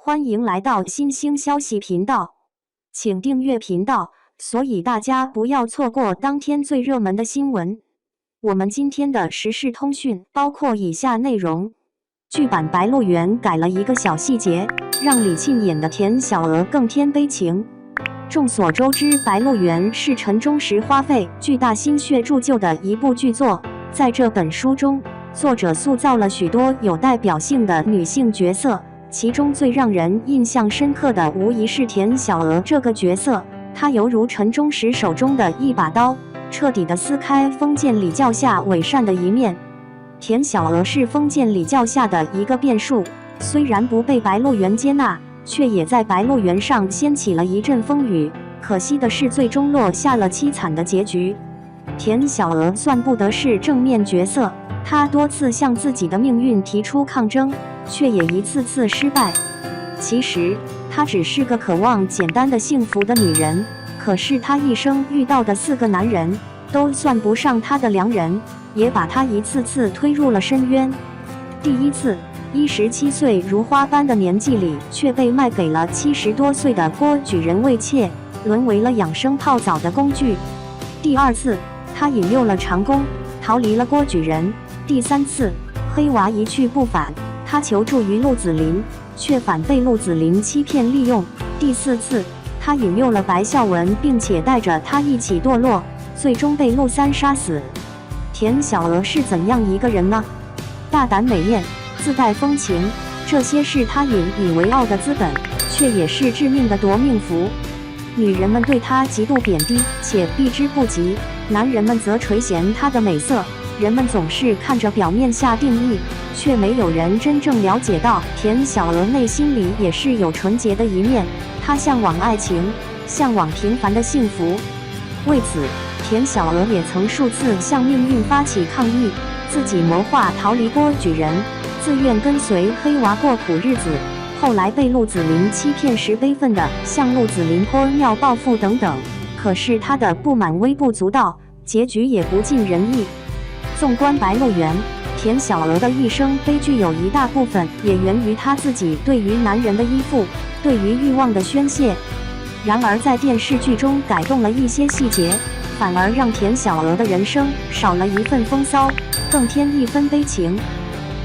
欢迎来到新兴消息频道，请订阅频道，所以大家不要错过当天最热门的新闻。我们今天的时事通讯包括以下内容：剧版《白鹿原》改了一个小细节，让李沁演的田小娥更添悲情。众所周知，《白鹿原》是陈忠实花费巨大心血铸就的一部巨作，在这本书中，作者塑造了许多有代表性的女性角色。其中最让人印象深刻的，无疑是田小娥这个角色。她犹如陈忠实手中的一把刀，彻底地撕开封建礼教下伪善的一面。田小娥是封建礼教下的一个变数，虽然不被白鹿原接纳，却也在白鹿原上掀起了一阵风雨。可惜的是，最终落下了凄惨的结局。田小娥算不得是正面角色，她多次向自己的命运提出抗争，却也一次次失败。其实，她只是个渴望简单的幸福的女人，可是她一生遇到的4个男人，都算不上她的良人，也把她一次次推入了深渊。第一次，17岁如花般的年纪里，却被卖给了70多岁的郭举人为妾，沦为了养生泡澡的工具。第二次，她引诱了长工，逃离了郭举人。第三次，黑娃一去不返，他求助于陆子霖，却反被陆子霖欺骗利用。第四次，他引诱了白孝文，并且带着他一起堕落，最终被陆三杀死。田小娥是怎样一个人呢？大胆美艳，自带风情，这些是她引以为傲的资本，却也是致命的夺命符。女人们对她极度贬低且避之不及，男人们则垂涎她的美色。人们总是看着表面下定义，却没有人真正了解到田小娥内心里也是有纯洁的一面。她向往爱情，向往平凡的幸福。为此，田小娥也曾数次向命运发起抗议，自己谋划逃离郭举人，自愿跟随黑娃过苦日子。后来被陆子霖欺骗时，悲愤地向陆子霖泼尿报复等等。可是她的不满微不足道，结局也不尽人意。纵观白鹿原，田小娥的一生悲剧有一大部分也源于她自己对于男人的依附，对于欲望的宣泄。然而在电视剧中改动了一些细节，反而让田小娥的人生少了一份风骚，更添一分悲情。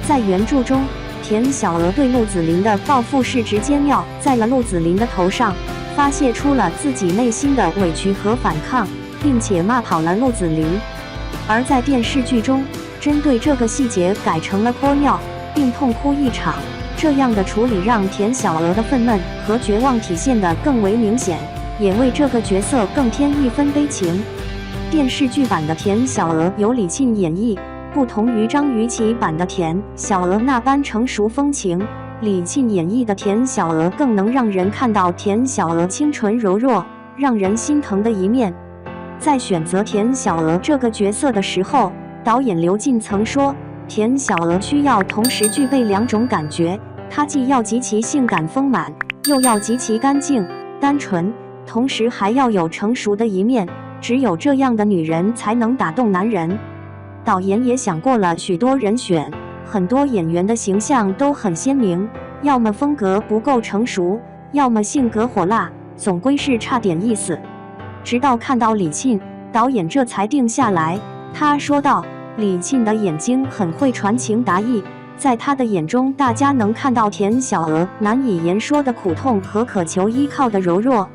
在原著中，田小娥对陆子霖的报复是直接尿在了陆子霖的头上，发泄出了自己内心的委屈和反抗，并且骂跑了陆子霖。而在电视剧中，针对这个细节改成了泼尿，并痛哭一场。这样的处理让田小娥的愤懑和绝望体现得更为明显，也为这个角色更添一分悲情。电视剧版的田小娥由李沁演绎，不同于张雨绮版的田小娥那般成熟风情，李沁演绎的田小娥更能让人看到田小娥清纯柔弱、让人心疼的一面。在选择田小娥这个角色的时候，导演刘进曾说，田小娥需要同时具备2种感觉，她既要极其性感丰满，又要极其干净单纯，同时还要有成熟的一面，只有这样的女人才能打动男人。导演也想过了许多人选，很多演员的形象都很鲜明，要么风格不够成熟，要么性格火辣，总归是差点意思。直到看到李沁，导演这才定下来。他说道，李沁的眼睛很会传情达意，在他的眼中，大家能看到田小娥难以言说的苦痛和渴求依靠的柔弱。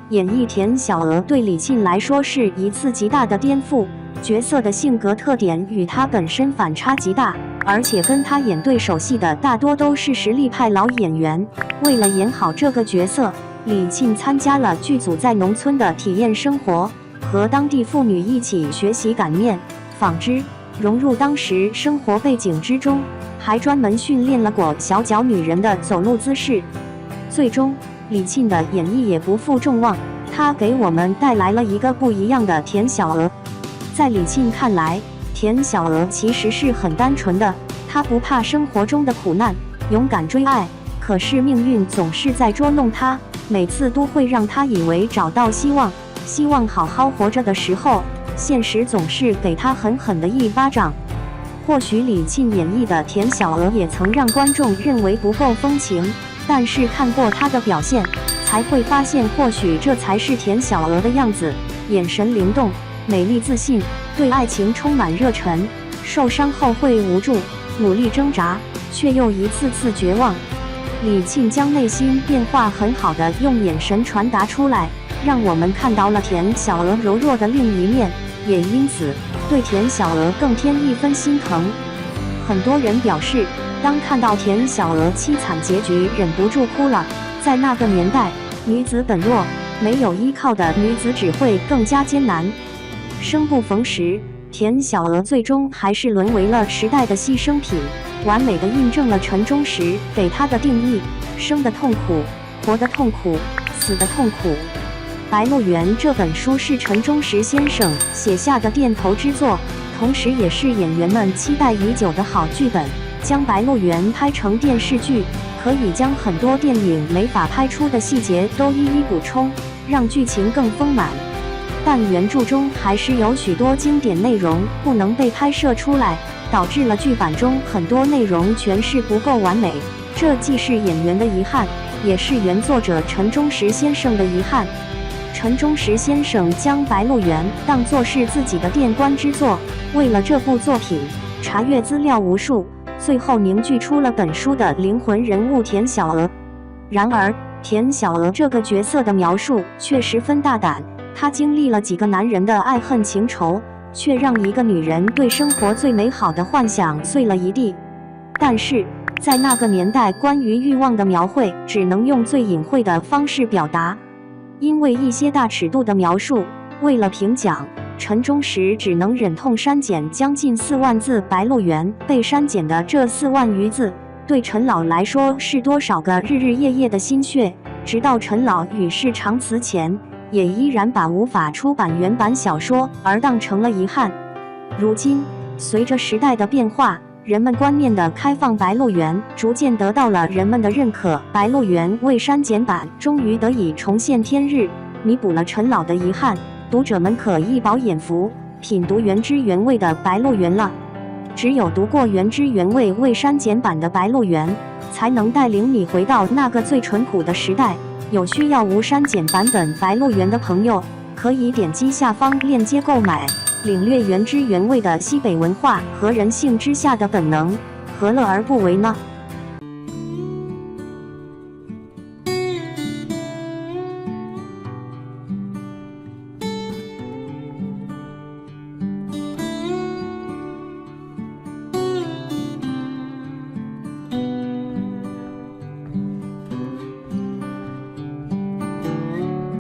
演绎田小娥对李沁来说是一次极大的颠覆，角色的性格特点与他本身反差极大，而且跟他演对手戏的大多都是实力派老演员。为了演好这个角色，李沁参加了剧组在农村的体验生活，和当地妇女一起学习擀面、纺织，融入当时生活背景之中，还专门训练了裹小脚女人的走路姿势。最终，李沁的演绎也不负众望，她给我们带来了一个不一样的田小娥。在李沁看来，田小娥其实是很单纯的，她不怕生活中的苦难，勇敢追爱。可是命运总是在捉弄她，每次都会让她以为找到希望好好活着的时候，现实总是给她狠狠的一巴掌。或许李沁演绎的田小娥也曾让观众认为不够风情，但是看过她的表现，才会发现或许这才是田小娥的样子，眼神灵动，美丽自信，对爱情充满热忱，受伤后会无助，努力挣扎，却又一次次绝望。李沁将内心变化很好的用眼神传达出来，让我们看到了田小娥柔弱的另一面，也因此对田小娥更添一分心疼。很多人表示，当看到田小娥凄惨结局，忍不住哭了。在那个年代，女子本弱，没有依靠的女子只会更加艰难。生不逢时，田小娥最终还是沦为了时代的牺牲品，完美的印证了陈忠实给她的定义：生的痛苦，活的痛苦，死的痛苦。《白鹿原》这本书是陈忠实先生写下的殿头之作，同时也是演员们期待已久的好剧本。将《白鹿原》拍成电视剧，可以将很多电影没法拍出的细节都一一补充，让剧情更丰满。但原著中还是有许多经典内容不能被拍摄出来，导致了剧版中很多内容诠释不够完美。这既是演员的遗憾，也是原作者陈忠实先生的遗憾。陈忠实先生将《白鹿原》当作是自己的殿官之作，为了这部作品查阅资料无数，最后凝聚出了本书的灵魂人物田小娥。然而，田小娥这个角色的描述却十分大胆，她经历了几个男人的爱恨情仇，却让一个女人对生活最美好的幻想碎了一地。但是，在那个年代，关于欲望的描绘只能用最隐晦的方式表达，因为一些大尺度的描述，为了评奖，陈忠实只能忍痛删减将近4万字。《白鹿原》被删减的这4万余字，对陈老来说是多少个日日夜夜的心血。直到陈老与世长辞前，也依然把无法出版原版小说而当成了遗憾。如今，随着时代的变化，人们观念的开放，《白鹿原》逐渐得到了人们的认可。《白鹿原》未删减版终于得以重现天日，弥补了陈老的遗憾。读者们可一饱眼福，品读原汁原味的《白鹿原》了。只有读过原汁原味未删减版的《白鹿原》，才能带领你回到那个最淳朴的时代。有需要无删减版本《白鹿原》的朋友，可以点击下方链接购买，领略原汁原味的西北文化和人性之下的本能，何乐而不为呢？